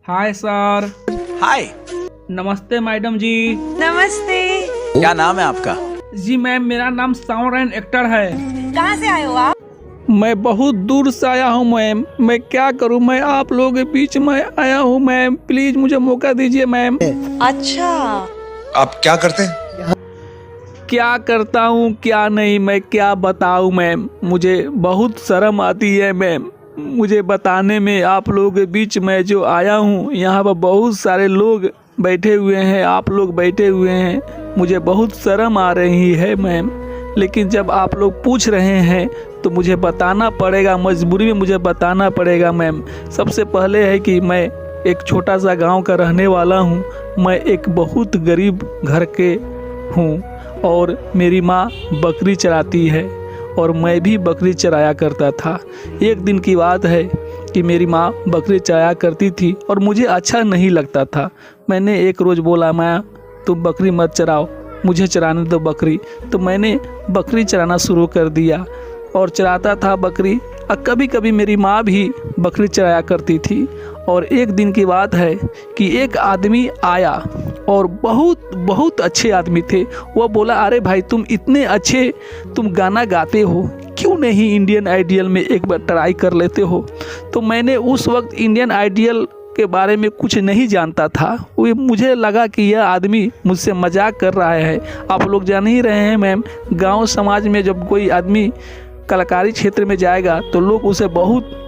Hi sir. हाय। नमस्ते madam जी। नमस्ते। क्या नाम है आपका? जी मैम, मेरा नाम साउंड एक्टर है। कहाँ से आए हो आप? मैं बहुत दूर से आया हूँ मैम। मैं क्या करूँ, मैं आप लोगों के बीच में आया हूँ मैम। प्लीज मुझे मौका दीजिए मैम। अच्छा, आप क्या करते हैं? क्या करता हूँ क्या नहीं, मैं क्या बताऊँ मैम। मुझे बहुत शर्म आती है मैम मुझे बताने में। आप लोगों के बीच में जो आया हूँ, यहाँ पर बहुत सारे लोग बैठे हुए हैं, आप लोग बैठे हुए हैं। मुझे बहुत शर्म आ रही है मैम, लेकिन जब आप लोग पूछ रहे हैं तो मुझे बताना पड़ेगा, मजबूरी में मुझे बताना पड़ेगा मैम। सबसे पहले है कि मैं एक छोटा सा गांव का रहने वाला हूं। मैं एक बहुत गरीब घर के हूं और मेरी माँ बकरी चराती है और मैं भी बकरी चराया करता था। एक दिन की बात है कि मेरी माँ बकरी चराया करती थी और मुझे अच्छा नहीं लगता था। मैंने एक रोज़ बोला, माँ तुम बकरी मत चराओ, मुझे चराने दो बकरी। तो मैंने बकरी चराना शुरू कर दिया और चराता था बकरी। और कभी कभी मेरी माँ भी बकरी चराया करती थी। और एक दिन की बात है कि एक आदमी आया और बहुत अच्छे आदमी थे। वो बोला, अरे भाई तुम इतने अच्छे, तुम गाना गाते हो, क्यों नहीं इंडियन आइडियल में एक बार ट्राई कर लेते हो। तो मैंने उस वक्त इंडियन आइडियल के बारे में कुछ नहीं जानता था। वो मुझे लगा कि यह आदमी मुझसे मजाक कर रहा है। आप लोग जान ही रहे हैं मैम, गांव समाज में जब कोई आदमी कलाकारी क्षेत्र में जाएगा तो लोग उसे बहुत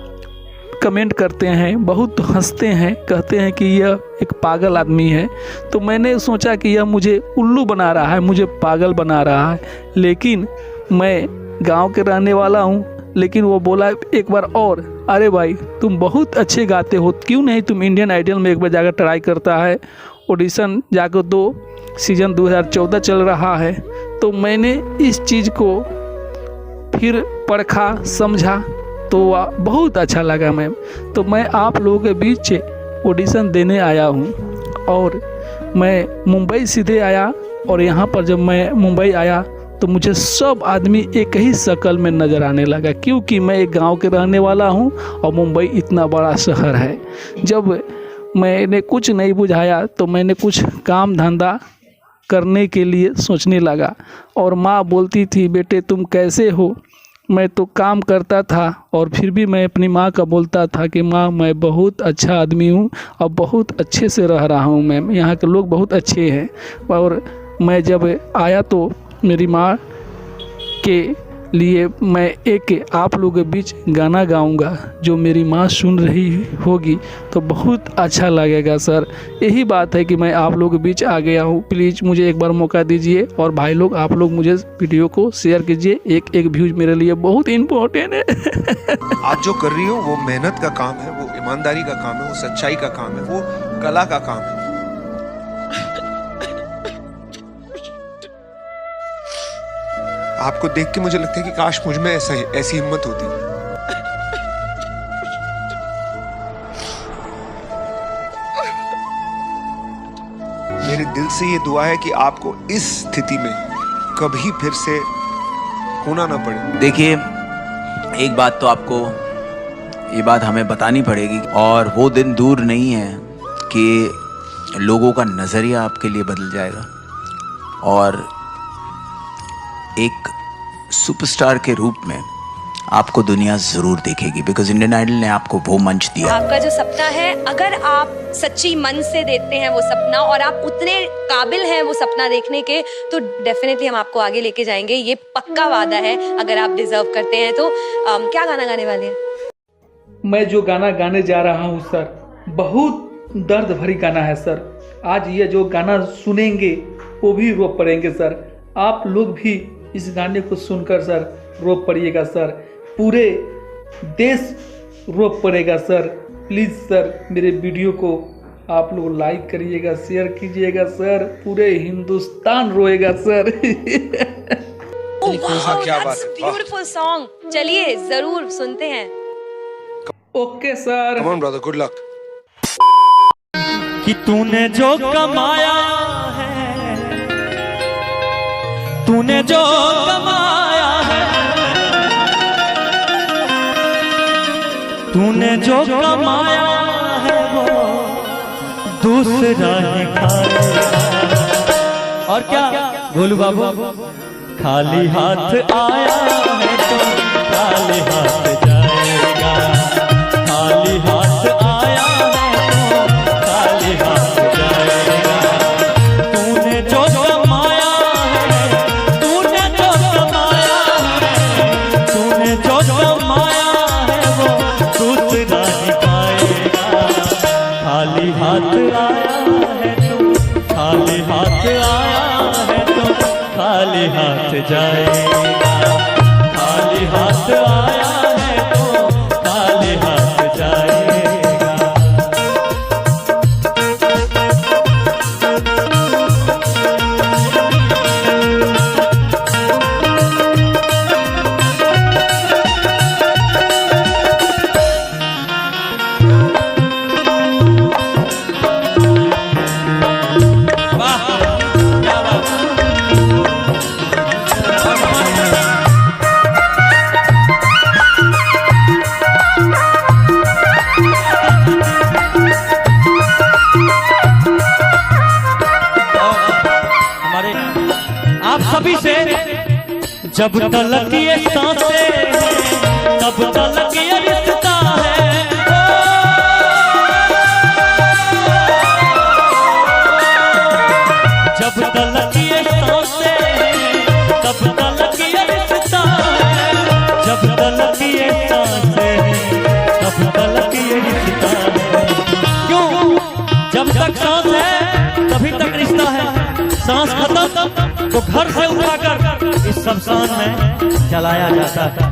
कमेंट करते हैं, बहुत हंसते हैं, कहते हैं कि यह एक पागल आदमी है। तो मैंने सोचा कि यह मुझे उल्लू बना रहा है, मुझे पागल बना रहा है। लेकिन मैं गांव के रहने वाला हूं। लेकिन वो बोला एक बार और, अरे भाई तुम बहुत अच्छे गाते हो, क्यों नहीं तुम इंडियन आइडियल में एक बार जाकर ट्राई करता है। ऑडिशन जाकर 2 सीज़न 2014 चल रहा है। तो मैंने इस चीज़ को फिर परखा, समझा, तो वह बहुत अच्छा लगा मैम। तो मैं आप लोगों के बीच ऑडिशन देने आया हूँ और मैं मुंबई सीधे आया। और यहाँ पर जब मैं मुंबई आया तो मुझे सब आदमी एक ही शक्ल में नज़र आने लगा, क्योंकि मैं एक गांव के रहने वाला हूँ और मुंबई इतना बड़ा शहर है। जब मैंने कुछ नहीं बुझाया तो मैंने कुछ काम धंधा करने के लिए सोचने लगा। और माँ बोलती थी, बेटे तुम कैसे हो। मैं तो काम करता था और फिर भी मैं अपनी माँ का बोलता था कि माँ मैं बहुत अच्छा आदमी हूँ और बहुत अच्छे से रह रहा हूँ मैम, यहाँ के लोग बहुत अच्छे हैं। और मैं जब आया तो मेरी माँ के लिए मैं एक आप लोगों के बीच गाना गाऊंगा, जो मेरी माँ सुन रही होगी तो बहुत अच्छा लगेगा सर। यही बात है कि मैं आप लोगों के बीच आ गया हूँ। प्लीज़ मुझे एक बार मौका दीजिए। और भाई लोग आप लोग मुझे वीडियो को शेयर कीजिए, एक व्यूज मेरे लिए बहुत इम्पोर्टेंट है। आज जो कर रही हो वो मेहनत का काम है, वो ईमानदारी का काम है, वो सच्चाई का काम है, वो कला का काम है। आपको देख के मुझे लगता है कि काश मुझ में ऐसी हिम्मत होती। मेरे दिल से ये दुआ है कि आपको इस स्थिति में कभी फिर से होना ना पड़े। देखिए, एक बात तो आपको ये बात हमें बतानी पड़ेगी, और वो दिन दूर नहीं है कि लोगों का नज़रिया आपके लिए बदल जाएगा और एक सुपरस्टार के रूप में आपको दुनिया ज़रूर देखेगी। बिकॉज इंडियन आइडल ने आपको वो मंच दिया। आपका जो सपना है, अगर आप सच्ची मन से देखते हैं वो सपना और आप उतने काबिल हैं वो सपना देखने के, तो डेफिनेटली हम आपको आगे लेके जाएंगे। ये पक्का वादा है। अगर आप डिजर्व करते हैं तो क्या गाना गाने वाले हैं? मैं जो गाना गाने जा रहा हूँ सर, बहुत दर्द भरी गाना है सर। आज ये जो गाना सुनेंगे वो भी रो पड़ेंगे सर। आप लोग भी इस गाने को सुनकर सर रो पड़िएगा सर। पूरे देश रो पड़ेगा सर। प्लीज़ सर मेरे वीडियो को आप लोग लाइक करिएगा, शेयर कीजिएगा सर। पूरे हिंदुस्तान रोएगा सर। क्या बात है, ब्यूटीफुल सॉन्ग। चलिए जरूर सुनते हैं। Okay sir. Come on brother, good luck. कि तूने जो कमाया है, तूने जो कमाया है, तूने जो कमाया है वो दूसरा ही खाएगा। और क्या गोलू बाबू, खाली हाथ आया है तो खाली हाथ जाएगा, खाली हाथ आया है तो खाली हाथ जाएगा। तूने जो कमाया है, तूने जो कमाया है, तूने जो कमाया है वो दूसरा ही पाएगा। खाली हाथ आया है तो खाली हाथ आया है तो खाली हाथ जाएगा, खाली हाथ आया है तो खाली हाथ जाएगा। वाह क्या बात। हमारे आप सभी से, जब तलक ये सांसें हैं तब तलक ये रिश्ता है। जब तलक ये सांसें हैं तब तलक ये रिश्ता है। जब तलक ये सांसें हैं तब तलक ये रिश्ता है। क्यों? जब तक सांस है तभी तक रिश्ता है। सांस खत्म तो घर से उठाकर इस शमशान में जलाया जाता है।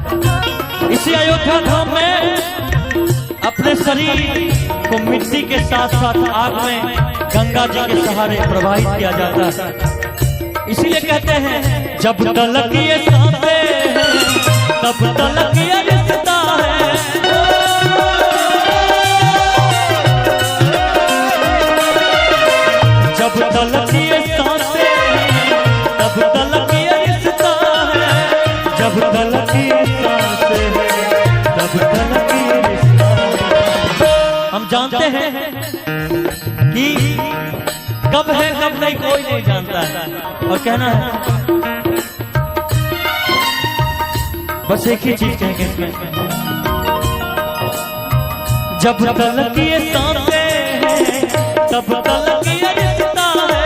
इसी अयोध्या धाम में अपने शरीर को मिट्टी के साथ साथ आग में गंगा जी के सहारे प्रवाहित किया जाता है। इसीलिए कहते हैं जब तलक ये सांसें हैं तब तलक ये रिश्ता है। जब तलक ये सांसें हैं तब तलक ये रिश्ता है। जब तलक ये सांसें हैं तब तलक ये रिश्ता है। हम जानते हैं कि कब है कब नहीं कोई नहीं जानता है। और कहना है बस एक ही चीज कहेंगे इसमें, जब तलक ये सांसें हैं तब तलक ये रिश्ता है।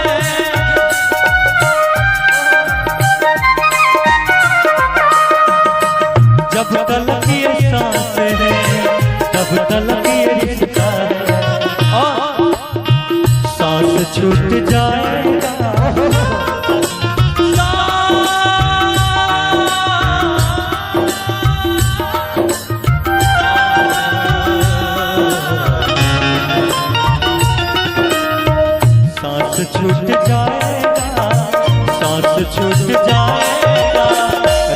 जब तलक ये सांसें हैं तब तलक ये रिश्ता है। और सांस छूट जाएगा, सांस छूट जाएगा, सांस छूट जाएगा,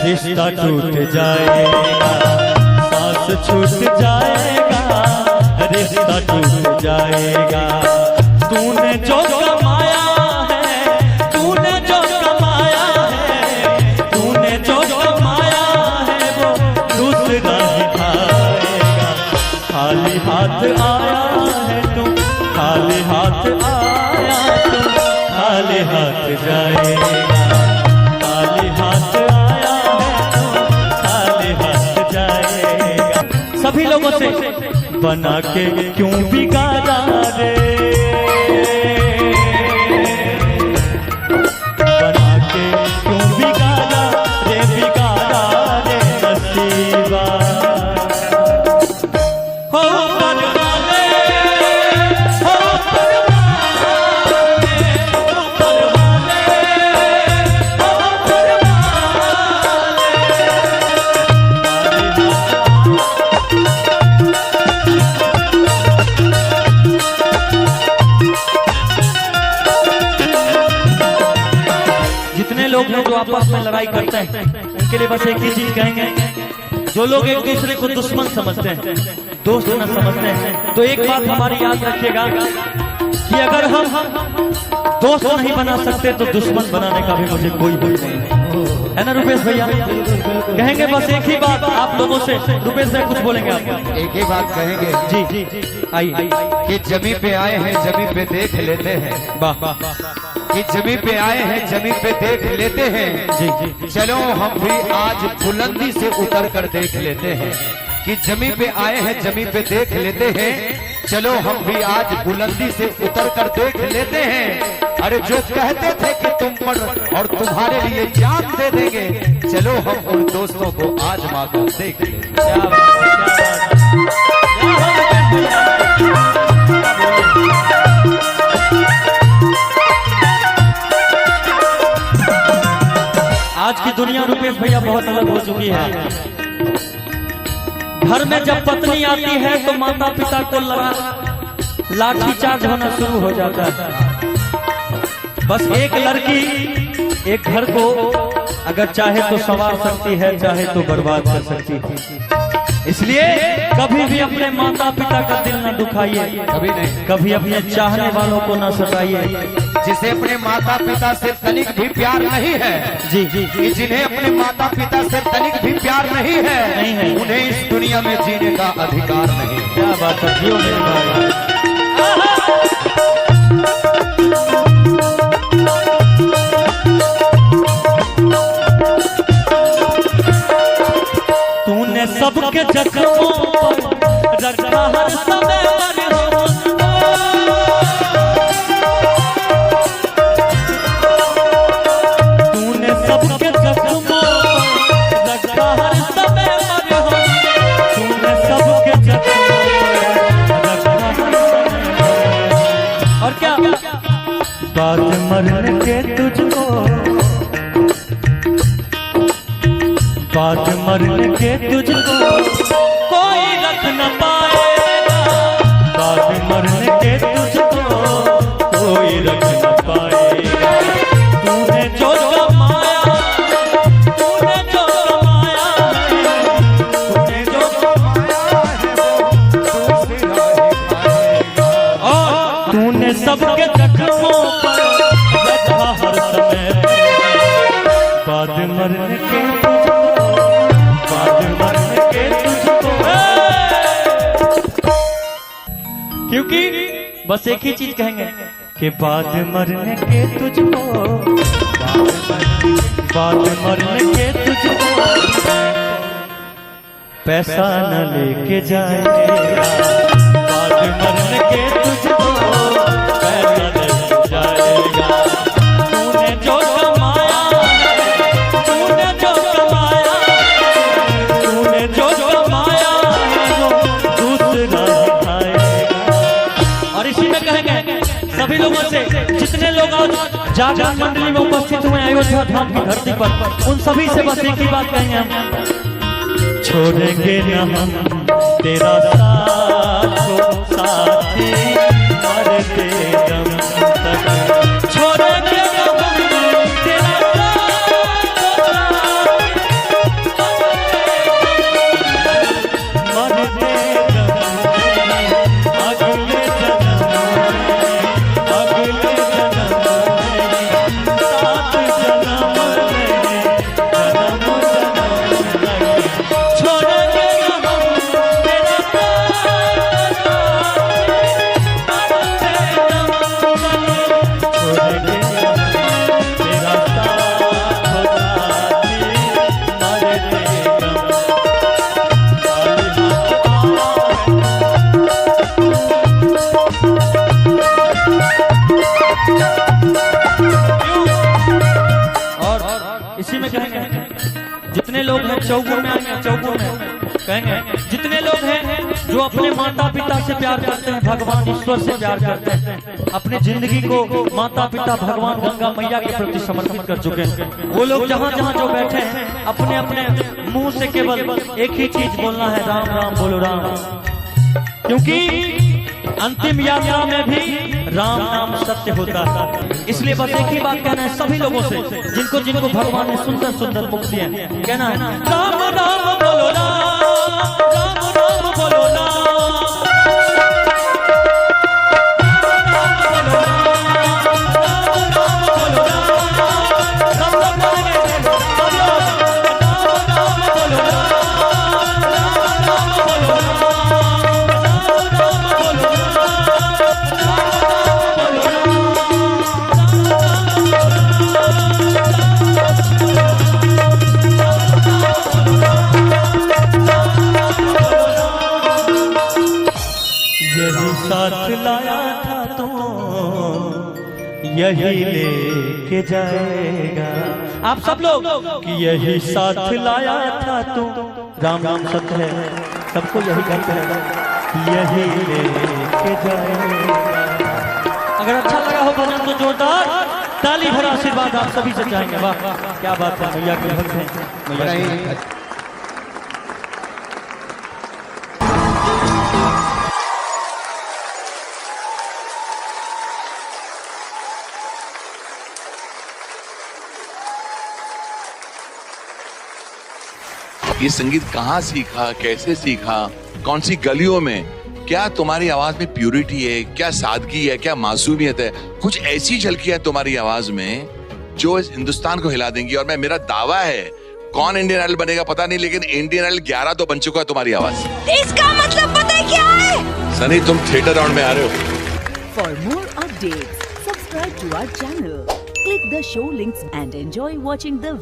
रिश्ता टूट जाएगा। सांस छूट जाएगा, रिश्ता टूट जाएगा। तूने जो कमाया है, तूने जो कमाया है, तूने जो कमाया है वो दूसरा ही खाएगा। खाली हाथ आया है तू, खाली हाथ आया तू, खाली हाथ जाएगा। खाली हाथ आया है तू, खाली हाथ जाएगा। सभी लोगों से बना के क्यों बिगाड़ा रे, बना के क्यों बिगाड़ा रे, बिगाड़ा रे नसीबा। हो परवाले, हो परवाले, हो परवाले, हो जितने लोग हैं जो आपस में लड़ाई करते हैं उनके लिए बस एक ही चीज कहेंगे, जो लोग एक दूसरे को दुश्मन समझते हैं, दोस्त न समझते हैं, तो एक बात हमारी याद रखिएगा कि अगर हम दोस्त नहीं बना सकते तो दुश्मन बनाने का भी मुझे कोई भूल नहीं है। है ना रुपेश भैया? कहेंगे बस एक ही बात आप लोगों से। रुपेश भैया कुछ बोलेंगे आप? एक ही बात कहेंगे जी आइए। कि जमी पे आए हैं जमी पे देख लेते हैं। वाह कि जमी पे आए हैं जमी पे देख लेते हैं। जी चलो हम भी आज बुलंदी से उतर कर देख लेते हैं। कि जमी पे आए हैं जमी पे देख लेते हैं। चलो हम भी आज बुलंदी से उतर कर देख लेते हैं। अरे जो कहते थे कि तुम पर और तुम्हारे लिए जान दे देंगे, चलो हम उन दोस्तों को आजमा कर देख लेते हैं। आज की दुनिया रुपेश भैया बहुत अलग हो चुकी है। घर में जब पत्नी आती है तो माता पिता को लाठीचार्ज होना शुरू हो जाता है। बस एक लड़की एक घर को अगर चाहे तो संवार सकती है, चाहे तो बर्बाद कर सकती है। इसलिए कभी भी अपने माता पिता का दिल न दुखाइए, कभी नहीं। कभी अपने चाहने वालों को न सताइए। जिसे अपने माता पिता से तनिक भी प्यार नहीं है, जी कि जिन्हें अपने माता पिता से तनिक भी प्यार नहीं है, उन्हें इस दुनिया में जीने का अधिकार नहीं है। क्या बात है, जियो मेरे भाई। तूने सबके जख्मों पर रखा हर समय मरहम। तूने सबके जख्मों पर रखा हर समय मरहम। तूने सबके जख्मों पर रखा हर समय। और क्या बात मरने के तुझको, बात मरने के तुझको कोई रख न पाएगा। बात मरने के तुझको कोई रख न पाएगा। तूने जो कमाया, तूने जो कमाया है, तूने जो कमाया है और तूने सबके जख्मों पर रखा हर समय। बात मरने के क्योंकि बस एक ही चीज कहेंगे कि बाद मरने के तुझको, बाद मरने के तुझको पैसा न लेके जाएगा। बाद मरने के तुझको पैसा लेके जाएगा। तूने जो कमाया, तूने जो कमाया, तूने जो कमाया वो दूसरा इसी में कहेंगे सभी लोगों से, जितने लोग आज जागरण मंडली में उपस्थित हुए अयोध्या धाम की धरती पर, उन सभी से बस एक ही बात कहेंगे हम, छोड़ेंगे न हम तेरा साथ को साथी मरते दम तक। छोड़ेंगे न हम तेरा साथ मरते दम अगले इसी में कहेंगे जितने लोग हैं चौगुन में आएंगे, चौगुन में कहेंगे जितने लोग हैं जो अपने माता पिता से प्यार करते हैं, भगवान ईश्वर से प्यार करते हैं, अपने जिंदगी को माता पिता भगवान गंगा मैया के प्रति समर्पित कर चुके हैं, वो लोग जहाँ जहाँ जो बैठे हैं अपने अपने मुंह से केवल एक ही चीज बोलना है, राम राम बोलो राम। क्योंकि अंतिम यात्रा में भी राम नाम सत्य होता है। इसलिए बस एक ही बात कहना है सभी लोगों से, जिनको जिनको भगवान ने सुंदर सुंदर मुख दिए, कहना है राम राम बोलो राम, राम राम बोलो राम, राम राम बोलो राम, राम राम बोलो राम। यही लेके जाएगा। आप सब लोग कि यही साथ लाया था तू, राम राम सत्य है, सबको यही कहते हैं कि यही लेके जाएगा। अगर अच्छा लगा हो भजन तो जोरदार ताली भरा आशीर्वाद आप सभी से चाहेंगे। वाह क्या बात है, मैया के भक्त हैं, मैया के। ये संगीत कहाँ सीखा, कैसे सीखा, कौन सी गलियों में? क्या तुम्हारी आवाज में प्यूरिटी है, क्या सादगी है, क्या मासूमियत है? कुछ ऐसी झलकियां तुम्हारी आवाज में जो इस हिंदुस्तान को हिला देंगी। और मेरा दावा है, कौन इंडियन आइडल बनेगा पता नहीं, लेकिन इंडियन आइडल 11 तो बन चुका है तुम्हारी आवाज। इसका मतलब पता है क्या है? सनी तुम थिएटर राउंड में आ रहे हो। For more updates, subscribe to our channel, click the show links and enjoy watching the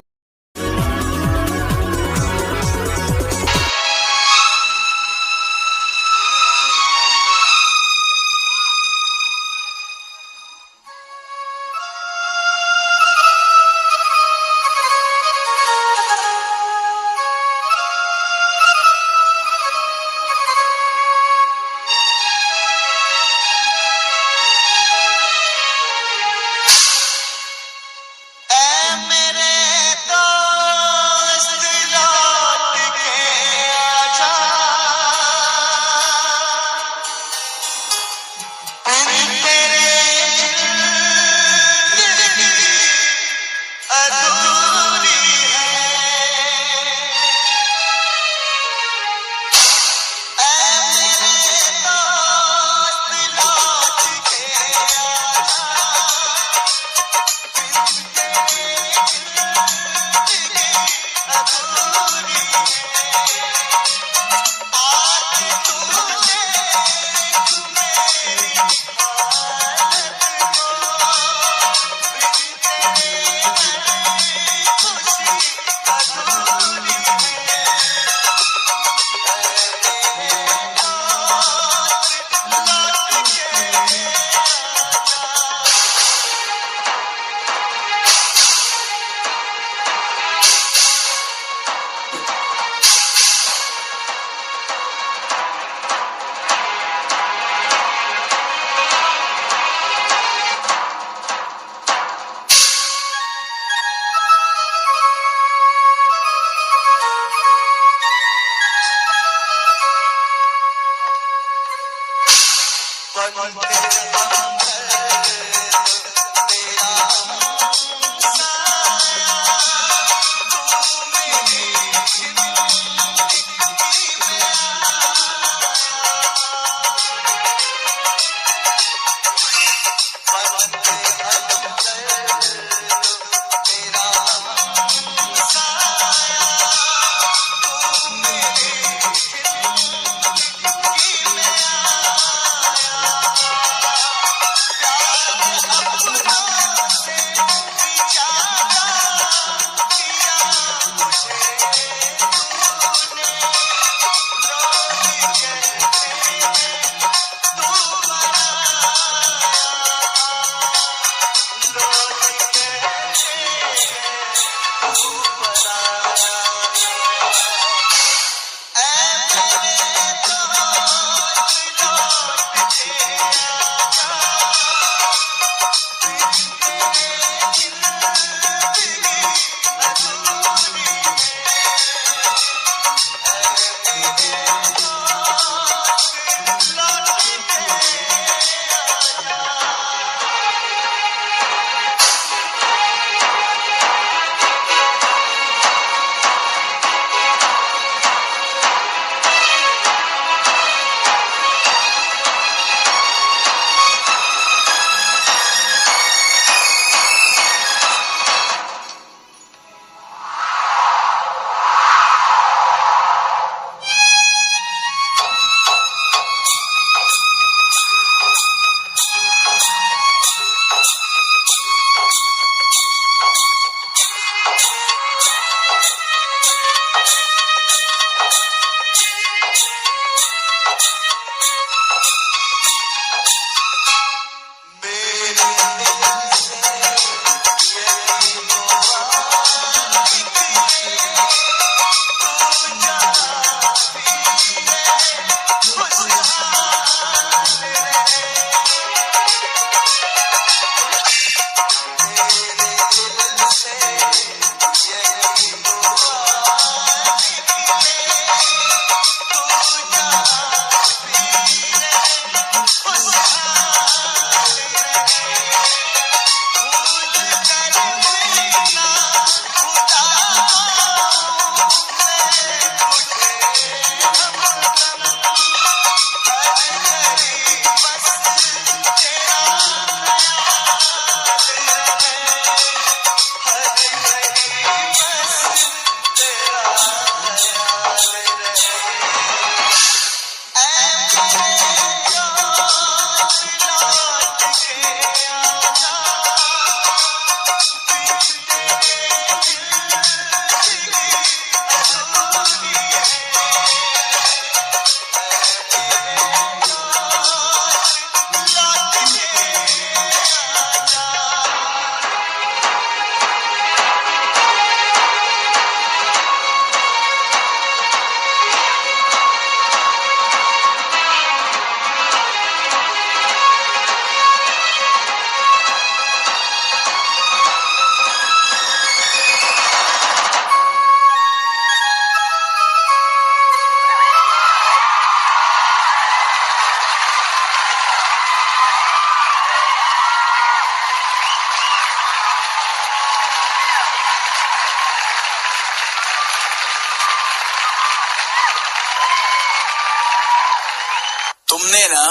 तुमने ना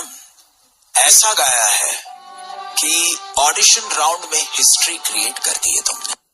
ऐसा गाया है कि ऑडिशन राउंड में हिस्ट्री क्रिएट कर दी है तुमने।